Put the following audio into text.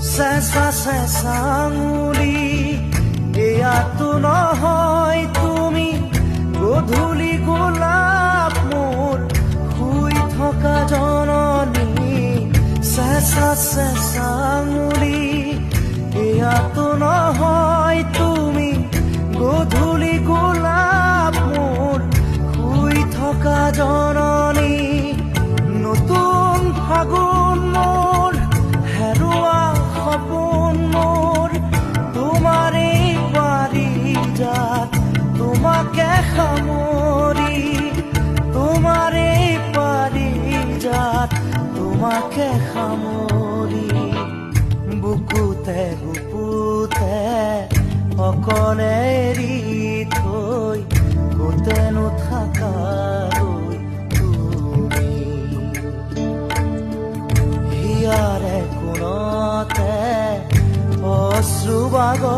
চেঁচা চেঁচা আঙুলি এয়াতো নহয় তুমি গধূলি গোলাপ মোৰ শুই থকা জননী চেঁচা চেঁচা আঙুলি এয়াতো নহয় তুমি গধূলি গোলাপ মোৰ শুই থকা জননী নতুন ফাগুন মোৰ হেৰুৱা সপোন মোৰ তোমাৰে পাৰিজাত তোমাকে সামৰি তোমাৰে পাৰিজাত তোমাকে সামৰি বুকুতে বুকুতে অকলে এৰি থৈ গোটেনো থাকালৈ তুমি হিয়াৰে কোণতে অশ্ৰু বাগৰ